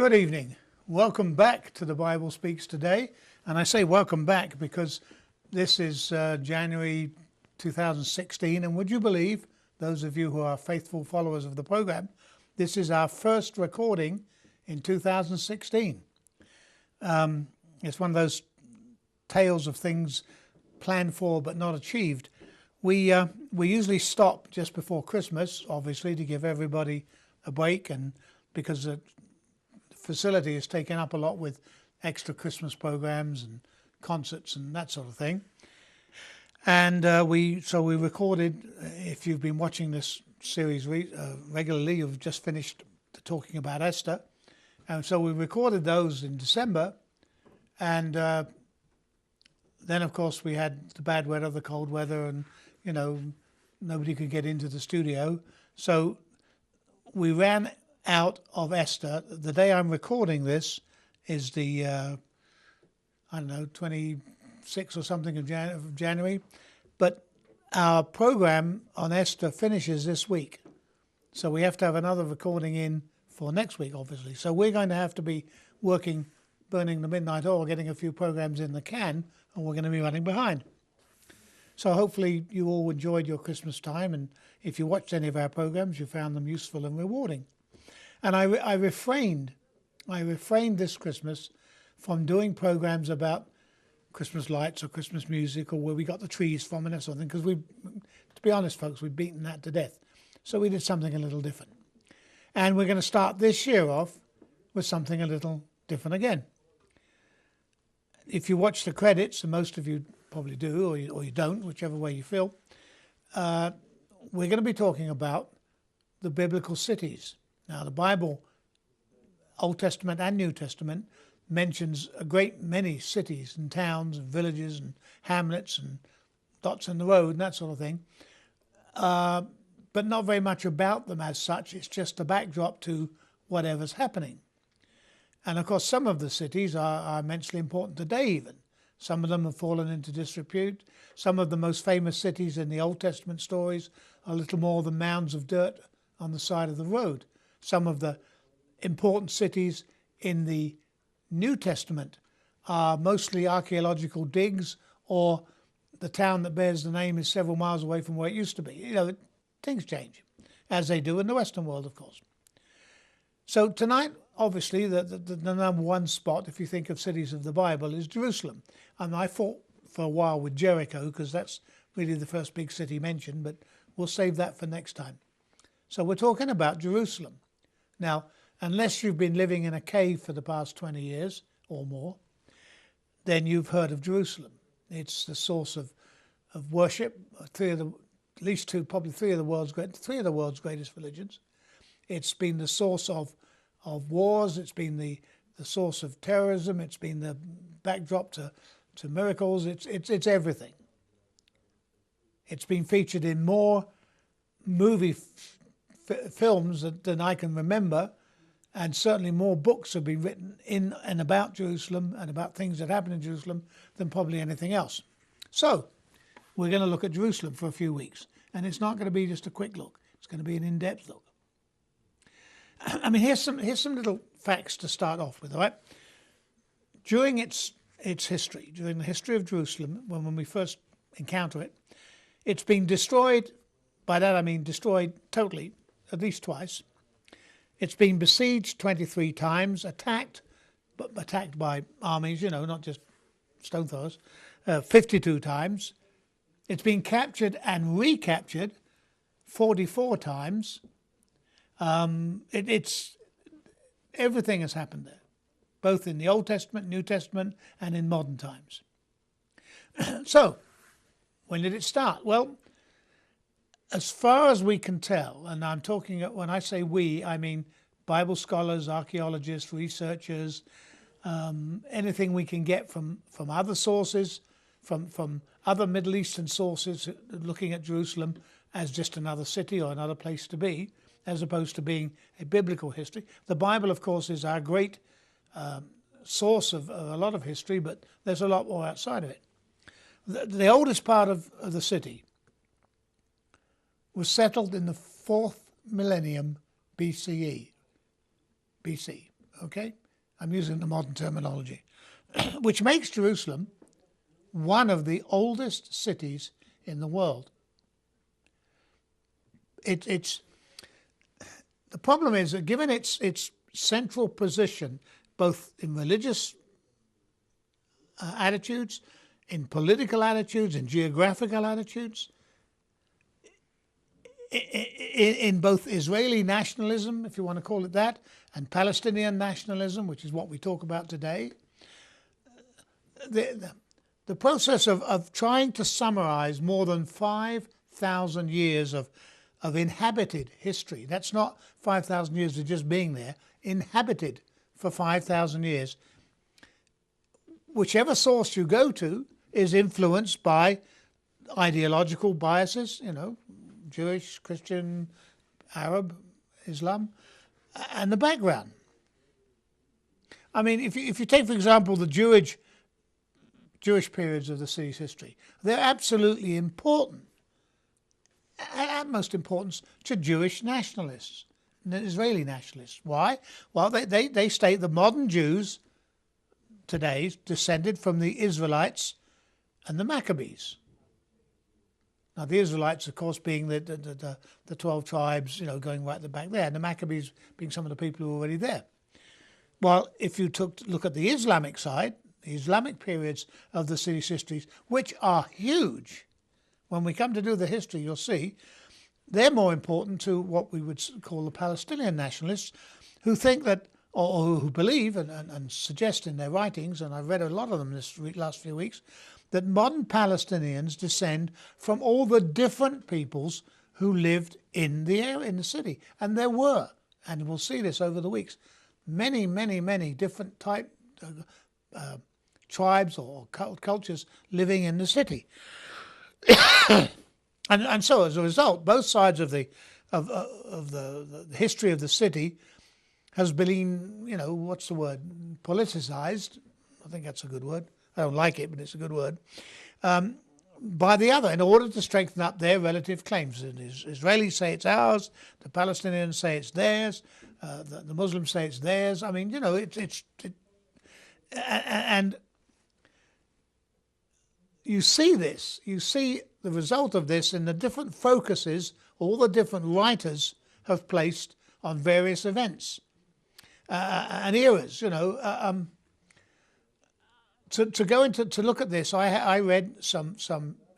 Good evening. Welcome back to The Bible Speaks Today. And I say welcome back because this is January 2016. And would you believe, those of you who are faithful followers of the program, this is our first recording in 2016. It's one of those tales of things planned for but not achieved. We usually stop just before Christmas, obviously, to give everybody a break, and because the facility is taken up a lot with extra Christmas programs and concerts and that sort of thing. And we recorded. If you've been watching this series regularly, you've just finished talking about Esther, and so we recorded those in December, and then of course we had the bad weather, the cold weather, and nobody could get into the studio, so we ran out of Esther. The day I'm recording this is the 26th or something of January, but our program on Esther finishes this week, so we have to have another recording in for next week, obviously. So we're going to have to be working, burning the midnight oil, getting a few programs in the can, and we're going to be running behind. So hopefully you all enjoyed your Christmas time, and if you watched any of our programs, you found them useful and rewarding. And I refrained this Christmas from doing programs about Christmas lights or Christmas music or where we got the trees from and that sort of thing, because to be honest, folks, we've beaten that to death. So we did something a little different. And we're going to start this year off with something a little different again. If you watch the credits, and most of you probably do, or you don't, whichever way you feel, we're going to be talking about the biblical cities. Now, the Bible, Old Testament and New Testament, mentions a great many cities and towns and villages and hamlets and dots in the road and that sort of thing, but not very much about them as such. It's just a backdrop to whatever's happening. And of course, some of the cities are immensely important today even. Some of them have fallen into disrepute. Some of the most famous cities in the Old Testament stories are little more than mounds of dirt on the side of the road. Some of the important cities in the New Testament are mostly archaeological digs, or the town that bears the name is several miles away from where it used to be. Things change, as they do in the Western world, of course. So tonight, obviously, the number one spot, if you think of cities of the Bible, is Jerusalem. And I fought for a while with Jericho, because that's really the first big city mentioned, but we'll save that for next time. So we're talking about Jerusalem. Now, unless you've been living in a cave for the past 20 years or more, then you've heard of Jerusalem. It's the source of worship, three of the world's greatest religions. It's been the source of wars. It's been the source of terrorism. It's been the backdrop to miracles. It's everything. It's been featured in more movie films than I can remember, and certainly more books have been written in and about Jerusalem and about things that happened in Jerusalem than probably anything else. So we're going to look at Jerusalem for a few weeks, and it's not going to be just a quick look. It's going to be an in-depth look. I mean, here's some little facts to start off with, all right? During its history, during the history of Jerusalem, when we first encounter it, it's been destroyed. By that I mean destroyed totally, at least twice. It's been besieged 23 times, attacked by armies, not just stone throwers, 52 times. It's been captured and recaptured 44 times. It's everything has happened there, both in the Old Testament, New Testament, and in modern times. So, when did it start? Well, as far as we can tell, and I'm talking, when I say we, I mean Bible scholars, archaeologists, researchers, anything we can get from other sources, from other Middle Eastern sources, looking at Jerusalem as just another city or another place to be, as opposed to being a biblical history. The Bible, of course, is our great source of a lot of history, but there's a lot more outside of it. The oldest part of the city was settled in the 4th millennium BC. okay? I'm using the modern terminology, which makes Jerusalem one of the oldest cities in the world. It's the problem is that given its central position, both in religious attitudes, in political attitudes, in geographical attitudes, in both Israeli nationalism, if you want to call it that, and Palestinian nationalism, which is what we talk about today, the process of trying to summarize more than 5,000 years of inhabited history, that's not 5,000 years of just being there, inhabited for 5,000 years, whichever source you go to is influenced by ideological biases, Jewish, Christian, Arab, Islam, and the background. I mean, if you take, for example, the Jewish periods of the city's history, they're absolutely important, at most importance, to Jewish nationalists, Israeli nationalists. Why? Well, they state the modern Jews today descended from the Israelites and the Maccabees. Now, the Israelites, of course, being the 12 tribes, going right at the back there, and the Maccabees being some of the people who were already there. Well, if you look at the Islamic side, the Islamic periods of the city's histories, which are huge, when we come to do the history, you'll see, they're more important to what we would call the Palestinian nationalists, who think that, or who believe and suggest in their writings, and I've read a lot of them this last few weeks, that modern Palestinians descend from all the different peoples who lived in the area, in the city. And there were, and we'll see this over the weeks, many, many, many different tribes or cultures living in the city. and so as a result, both sides of the history of the city has been, what's the word, politicized. I think that's a good word. I don't like it, but it's a good word. By the other, in order to strengthen up their relative claims. The Israelis say it's ours, the Palestinians say it's theirs, the Muslims say it's theirs. I mean, and you see this. You see the result of this in the different focuses all the different writers have placed on various events and eras. To go into to look at this, I read some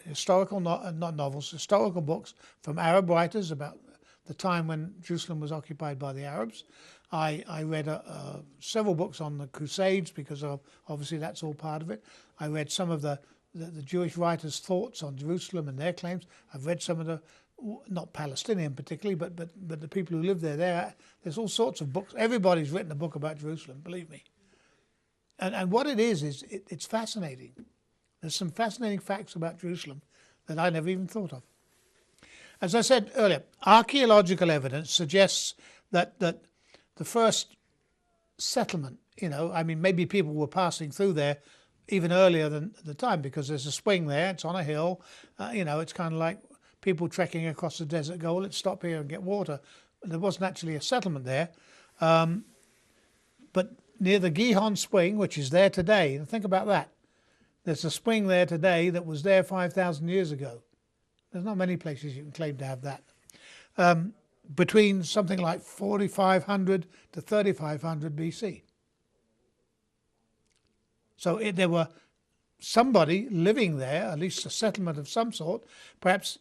historical not novels, historical books from Arab writers about the time when Jerusalem was occupied by the Arabs. I read several books on the Crusades because obviously that's all part of it. I read some of the Jewish writers' thoughts on Jerusalem and their claims. I've read some of the, not Palestinian particularly, but the people who live there. There's all sorts of books. Everybody's written a book about Jerusalem, believe me. And what it is it's fascinating. There's some fascinating facts about Jerusalem that I never even thought of. As I said earlier, archaeological evidence suggests that the first settlement, maybe people were passing through there even earlier than the time, because there's a spring there, it's on a hill, it's kind of like people trekking across the desert go, let's stop here and get water. There wasn't actually a settlement there. But near the Gihon Spring, which is there today, and think about that. There's a spring there today that was there 5,000 years ago. There's not many places you can claim to have that. Between something like 4,500 to 3,500 BC. So there were somebody living there, at least a settlement of some sort. Perhaps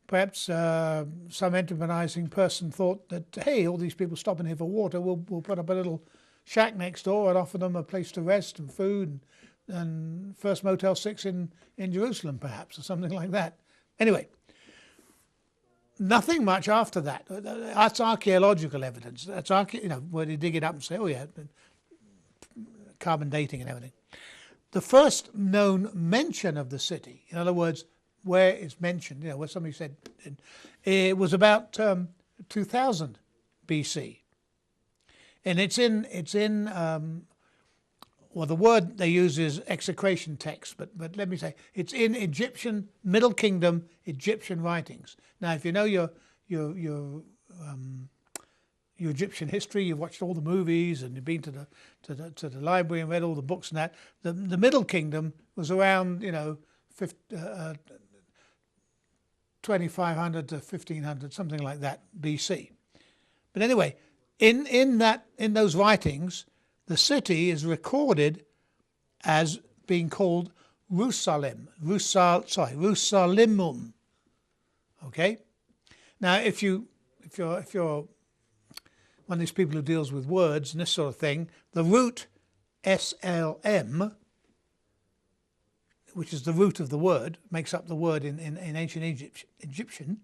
some enterprising person thought that, hey, all these people stopping here for water, we'll put up a little shack next door and offer them a place to rest and food and first Motel 6 in Jerusalem, perhaps, or something like that. Anyway, nothing much after that. That's archaeological evidence. That's where they dig it up and say, oh yeah, carbon dating and everything. The first known mention of the city, in other words, where it's mentioned, where somebody said, it was about 2000 BC. And it's in the word they use is execration text, but let me say, it's in Egyptian, Middle Kingdom Egyptian writings. Now, if you know your your Egyptian history, you've watched all the movies and you've been to the library and read all the books and that. The Middle Kingdom was around 2500 to 1500, something like that BC. But anyway, in those writings, the city is recorded as being called Rusalimum. Okay. Now, if you're one of these people who deals with words and this sort of thing, the root SLM, which is the root of the word, makes up the word in ancient Egyptian,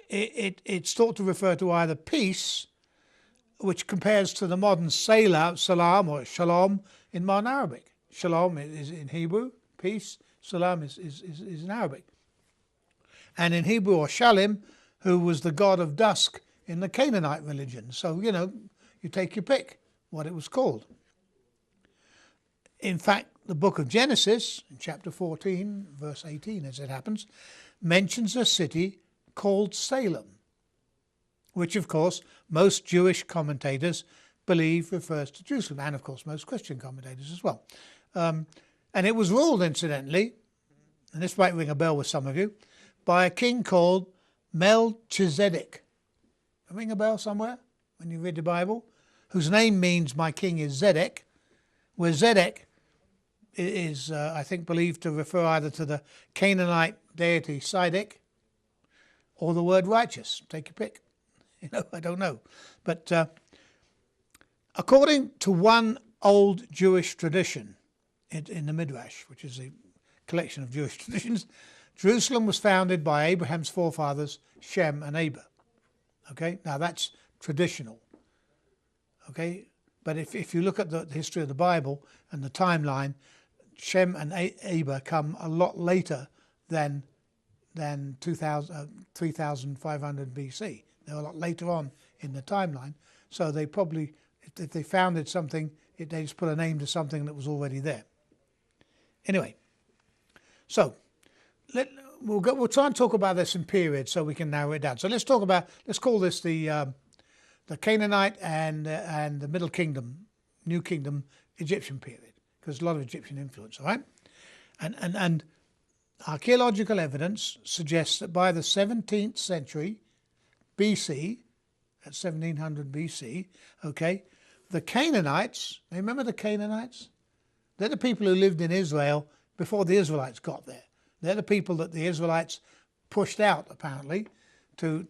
it's thought to refer to either peace, which compares to the modern salam or shalom in modern Arabic. Shalom is in Hebrew, peace. Salam is in Arabic. And in Hebrew, or Shalim, who was the god of dusk in the Canaanite religion. So, you take your pick what it was called. In fact, the book of Genesis, in chapter 14, verse 18, as it happens, mentions a city called Salem, which, of course, most Jewish commentators believe refers to Jerusalem, and, of course, most Christian commentators as well. And it was ruled, incidentally, and this might ring a bell with some of you, by a king called Melchizedek. Ring a bell somewhere when you read the Bible? Whose name means my king is Zedek, where Zedek is, I think, believed to refer either to the Canaanite deity Sidek or the word righteous. Take your pick. I don't know. But according to one old Jewish tradition in the Midrash, which is a collection of Jewish traditions, Jerusalem was founded by Abraham's forefathers, Shem and Eber. Okay, now that's traditional. Okay, but if you look at the history of the Bible and the timeline, Shem and Eber come a lot later than 3500 BC. They're a lot later on in the timeline. So they probably, if they founded something, they just put a name to something that was already there. Anyway, so we'll try and talk about this in periods so we can narrow it down. So let's call this the Canaanite and the Middle Kingdom, New Kingdom, Egyptian period, because a lot of Egyptian influence, all right? And archaeological evidence suggests that by the 17th century BC, at 1700 BC, okay, the Canaanites, remember the Canaanites? They're the people who lived in Israel before the Israelites got there. They're the people that the Israelites pushed out, apparently, to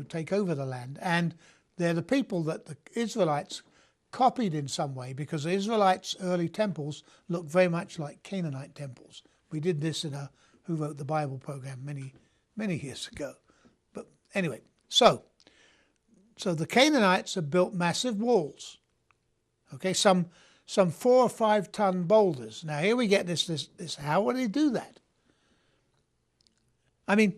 take over the land. And they're the people that the Israelites copied in some way, because the Israelites' early temples look very much like Canaanite temples. We did this in a Who Wrote the Bible program many years ago. But anyway, so the Canaanites have built massive walls. Okay, some 4 or 5 ton boulders. Now here we get this. How would they do that? I mean,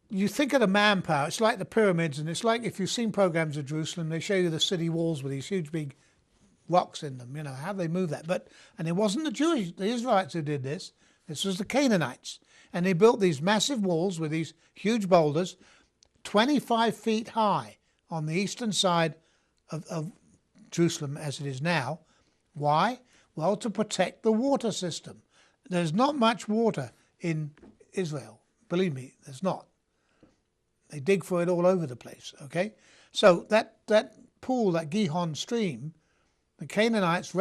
you think of the manpower. It's like the pyramids, and it's like if you've seen programs of Jerusalem, they show you the city walls with these huge big rocks in them. How do they move that? And it wasn't the Israelites who did this. This was the Canaanites, and they built these massive walls with these huge boulders, 25 feet high on the eastern side of Jerusalem as it is now. Why? Well, to protect the water system. There's not much water in Israel. Believe me, there's not. They dig for it all over the place, okay? So that pool, that Gihon stream, the Canaanites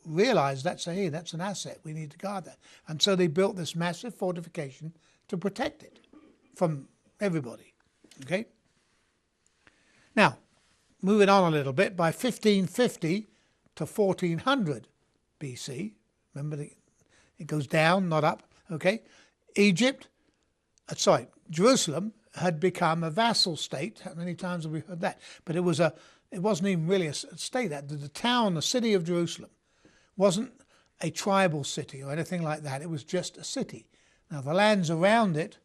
realized that's an asset. We need to guard that. And so they built this massive fortification to protect it from everybody, okay? Now, moving on a little bit, by 1550 to 1400 BC, remember it goes down, not up, okay? Jerusalem had become a vassal state. How many times have we heard that? But it wasn't even really a state. The city of Jerusalem wasn't a tribal city or anything like that. It was just a city. Now the lands around it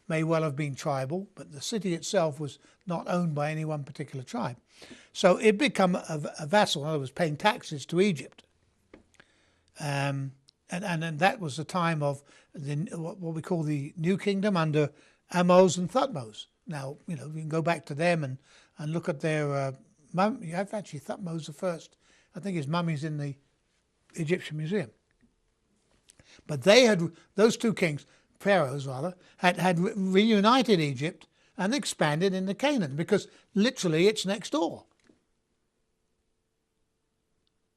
may well have been tribal, but the city itself was not owned by any one particular tribe. So it became a vassal, in other words, paying taxes to Egypt. And that was the time of what we call the New Kingdom under Ahmose and Thutmose. Now, you know, you can go back to them and look at their mummy. I've actually Thutmose the First. I think his mummy's in the Egyptian Museum. But they had, those two kings, pharaohs rather, had reunited Egypt and expanded into Canaan, because literally it's next door.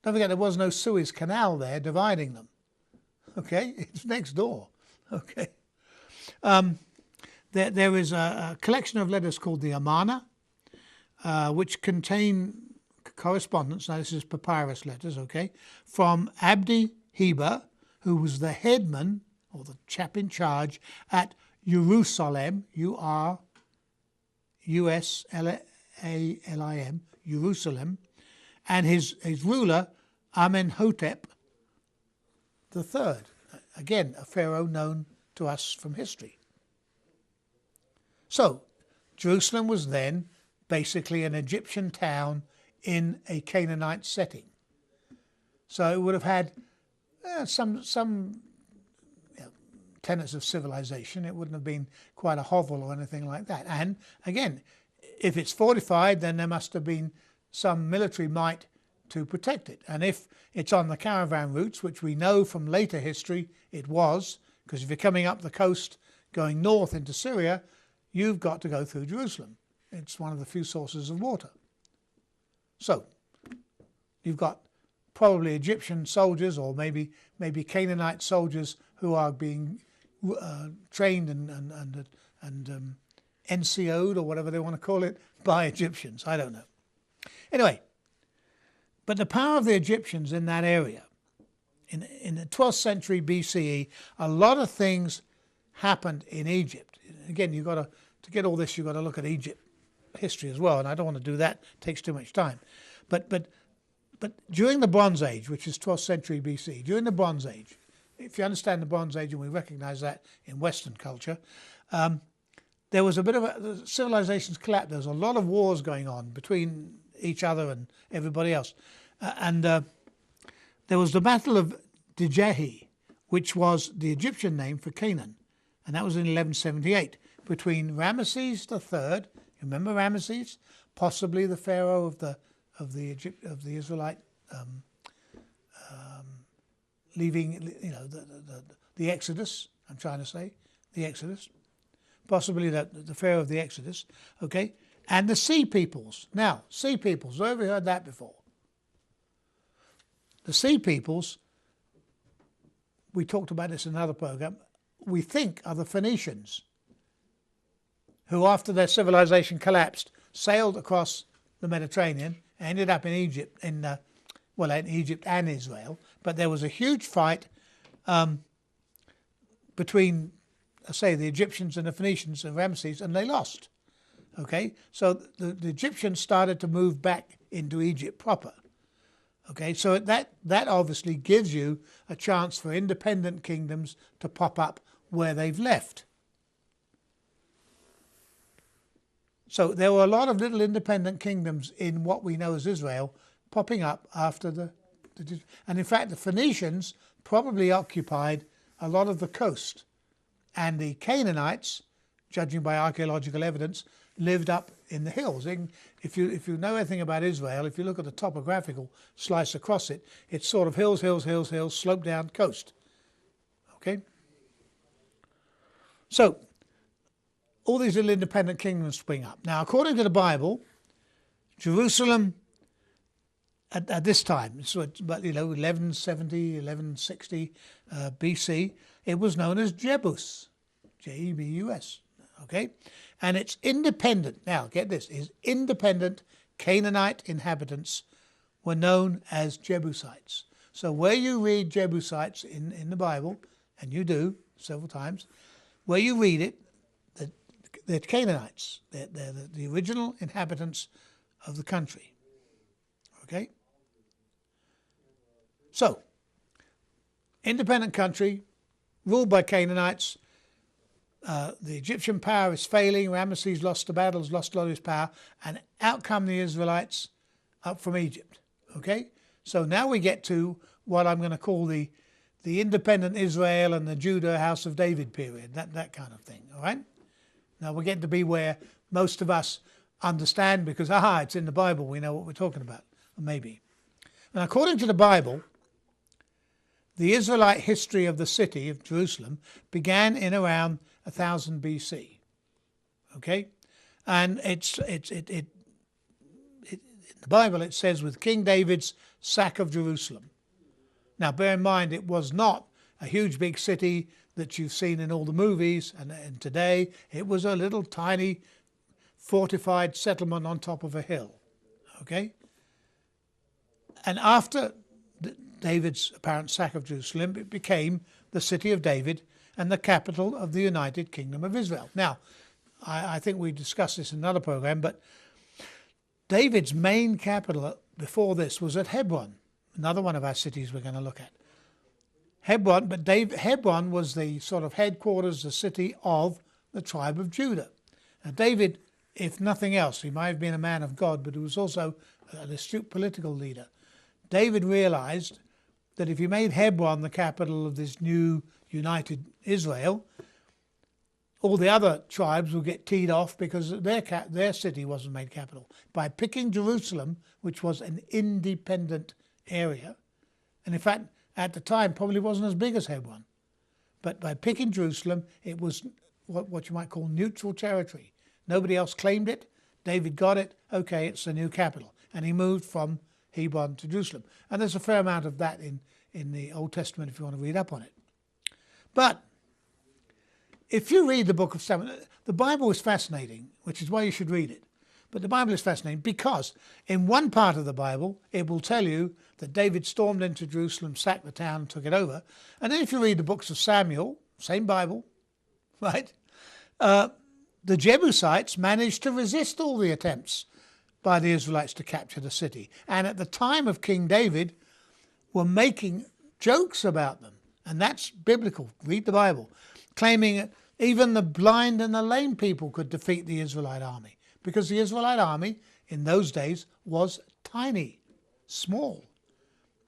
Don't forget, there was no Suez Canal there dividing them. Okay, it's next door. Okay. There is a collection of letters called the Amarna, which contain correspondence, now this is papyrus letters, okay, from Abdi Heber, who was the headman, or the chap in charge, at Jerusalem, U-R-U-S-L-A-L-I-M, Jerusalem, and his ruler, Amenhotep III, again, a pharaoh known to us from history. So, Jerusalem was then basically an Egyptian town in a Canaanite setting. So it would have had some tenets of civilization. It wouldn't have been quite a hovel or anything like that. And again, if it's fortified, then there must have been some military might to protect it. And if it's on the caravan routes, which we know from later history it was, because if you're coming up the coast going north into Syria, you've got to go through Jerusalem. It's one of the few sources of water. So you've got probably Egyptian soldiers, or maybe Canaanite soldiers who are being trained and NCO'd, or whatever they want to call it, by Egyptians. I don't know. Anyway, but the power of the Egyptians in that area, in the 12th century BCE, a lot of things happened in Egypt. Again, you've got to get all this, you've got to look at Egypt history as well, and I don't want to do that. It takes too much time. But during the Bronze Age, which is 12th century BC, during the Bronze Age, if you understand the Bronze Age, and we recognize that in Western culture, there was a bit of the civilizations collapsed. There was a lot of wars going on between each other and everybody else. There was the Battle of Dijahi, which was the Egyptian name for Canaan, and that was in 1178, between Ramesses III, remember Ramesses, possibly the pharaoh of the Israelite leaving, you know, the Exodus. I'm trying to say the Exodus, possibly the pharaoh of the Exodus. Okay, and the Sea Peoples. Now, Sea Peoples. Where have we heard that before? The Sea Peoples. We talked about this in another program. We think are the Phoenicians, who, after their civilization collapsed, sailed across the Mediterranean, ended up in Egypt, in Egypt and Israel. But there was a huge fight between, say, the Egyptians and the Phoenicians and Ramesses, and they lost. Okay, so the Egyptians started to move back into Egypt proper. Okay, so that obviously gives you a chance for independent kingdoms to pop up where they've left. So there were a lot of little independent kingdoms in what we know as Israel popping up after and in fact the Phoenicians probably occupied a lot of the coast, and the Canaanites, judging by archaeological evidence, lived up in the hills. If you know anything about Israel, if you look at the topographical slice across it, it's sort of hills, hills, hills, hills, slope down coast. Okay? So all these little independent kingdoms spring up. Now, according to the Bible, Jerusalem at this time, so about 1170, 1160 BC, it was known as Jebus, Jebus. Okay, and it's independent. Now, get this: is independent Canaanite inhabitants were known as Jebusites. So, where you read Jebusites in the Bible, and you do several times, where you read it, they're Canaanites. They're the original inhabitants of the country. Okay? So, independent country, ruled by Canaanites. The Egyptian power is failing. Ramesses lost the battles, lost a lot of his power, and out come the Israelites up from Egypt. Okay? So now we get to what I'm going to call the independent Israel and the Judah House of David period, that kind of thing. All right? Now we're getting to be where most of us understand because, it's in the Bible, we know what we're talking about, or maybe. And according to the Bible, the Israelite history of the city of Jerusalem began in around 1000 BC. Okay? And in the Bible it says with King David's sack of Jerusalem. Now bear in mind it was not a huge big city that you've seen in all the movies and today. It was a little tiny fortified settlement on top of a hill. Okay? And after David's apparent sack of Jerusalem, it became the city of David and the capital of the United Kingdom of Israel. Now, I think we discussed this in another program, but David's main capital before this was at Hebron, another one of our cities we're going to look at. Hebron was the sort of headquarters, the city of the tribe of Judah. Now, David, if nothing else, he might have been a man of God, but he was also an astute political leader. David realized that if he made Hebron the capital of this new united Israel, all the other tribes would get teed off because their city wasn't made capital. By picking Jerusalem, which was an independent area, and in fact at the time probably wasn't as big as Hebron, but by picking Jerusalem it was what you might call neutral territory. Nobody else claimed it. David got it. Okay, it's the new capital. And he moved from Hebron to Jerusalem. And there's a fair amount of that in the Old Testament if you want to read up on it. But if you read the book of Samuel, the Bible is fascinating, which is why you should read it. But the Bible is fascinating because in one part of the Bible, it will tell you that David stormed into Jerusalem, sacked the town, and took it over. And then if you read the books of Samuel, same Bible, right? The Jebusites managed to resist all the attempts by the Israelites to capture the city. And at the time of King David, were making jokes about them. And that's biblical. Read the Bible. Claiming that even the blind and the lame people could defeat the Israelite army. Because the Israelite army in those days was tiny, small.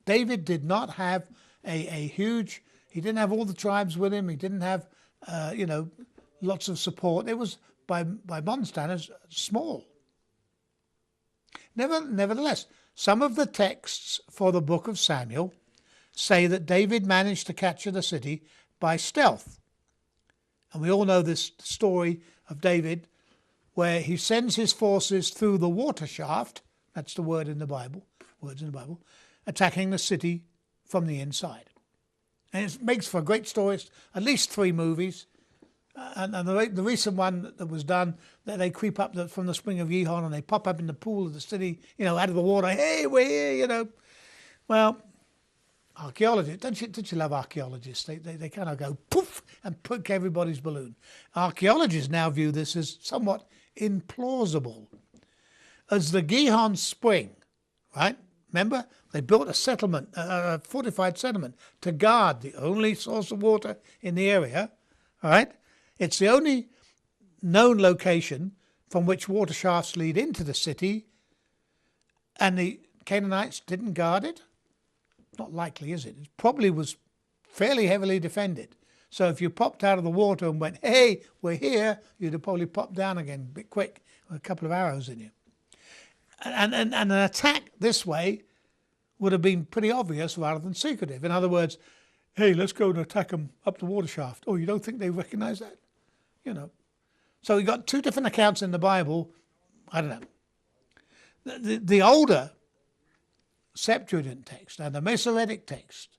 David did not have a huge, he didn't have all the tribes with him. He didn't have, lots of support. It was, by modern standards, small. Nevertheless, some of the texts for the book of Samuel say that David managed to capture the city by stealth. And we all know this story of David where he sends his forces through the water shaft, that's the word in the Bible, words in the Bible, attacking the city from the inside. And it makes for a great story, at least 3 movies. And the recent one that was done, that they creep up from the spring of Gihon and they pop up in the pool of the city, out of the water. Hey, we're here, Well, archaeologists, don't you love archaeologists? They kind of go poof and prick everybody's balloon. Archaeologists now view this as somewhat implausible. As the Gihon Spring, right? Remember, they built a settlement, a fortified settlement to guard the only source of water in the area, all right? It's the only known location from which water shafts lead into the city, and the Canaanites didn't guard it? Not likely, is it? It probably was fairly heavily defended. So if you popped out of the water and went, hey, we're here, you'd have probably popped down again a bit quick with a couple of arrows in you. And an attack this way would have been pretty obvious rather than secretive. In other words, hey, let's go and attack them up the water shaft. Oh, you don't think they recognize that? So we got 2 different accounts in the Bible. I don't know. The older Septuagint text and the Masoretic text,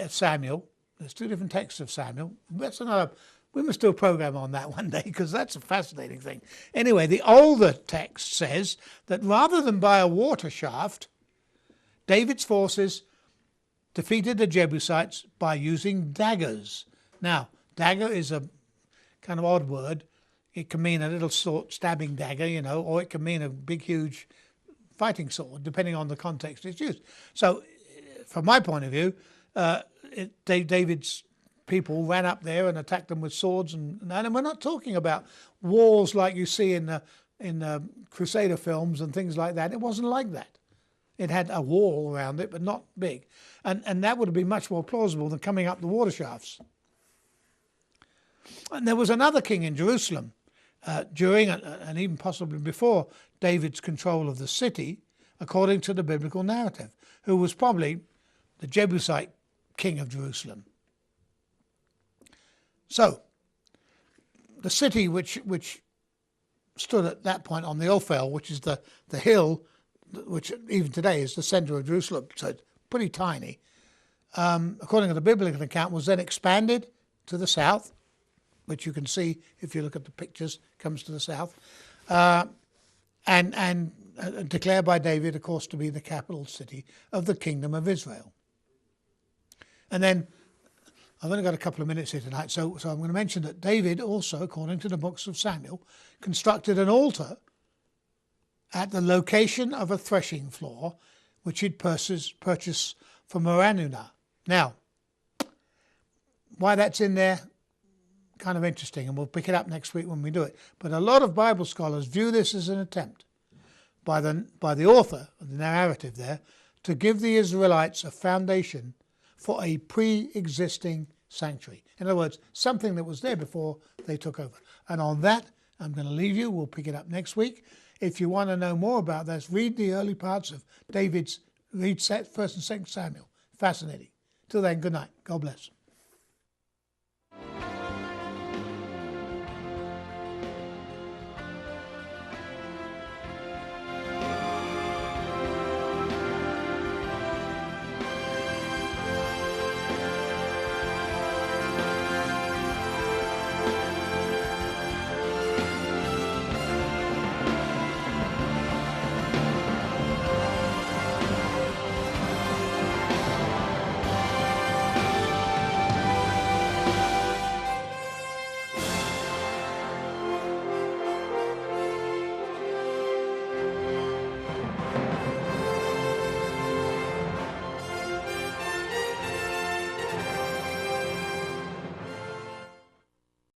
Samuel, there's 2 different texts of Samuel. We must do a program on that one day because that's a fascinating thing. Anyway, the older text says that rather than by a water shaft, David's forces defeated the Jebusites by using daggers. Now, dagger is a kind of odd word. It can mean a little stabbing dagger, or it can mean a big, huge fighting sword, depending on the context it's used. So, from my point of view, David's people ran up there and attacked them with swords, and we're not talking about walls like you see in the Crusader films and things like that. It wasn't like that. It had a wall around it, but not big. And that would have been much more plausible than coming up the water shafts. And there was another king in Jerusalem, during and even possibly before David's control of the city, according to the biblical narrative, who was probably the Jebusite king of Jerusalem. So, the city which stood at that point on the Ophel, which is the hill, which even today is the centre of Jerusalem, so it's pretty tiny, according to the biblical account, was then expanded to the south, which you can see if you look at the pictures, comes to the south, and declared by David, of course, to be the capital city of the kingdom of Israel. And then, I've only got a couple of minutes here tonight, so I'm going to mention that David also, according to the books of Samuel, constructed an altar at the location of a threshing floor, which he'd purchased from Araunah. Now, why that's in there, kind of interesting, and we'll pick it up next week when we do it. But a lot of Bible scholars view this as an attempt by the author of the narrative there to give the Israelites a foundation for a pre-existing sanctuary. In other words, something that was there before they took over. And on that, I'm going to leave you. We'll pick it up next week. If you want to know more about this, read the early parts of read 1st and 2nd Samuel. Fascinating. Till then, good night. God bless.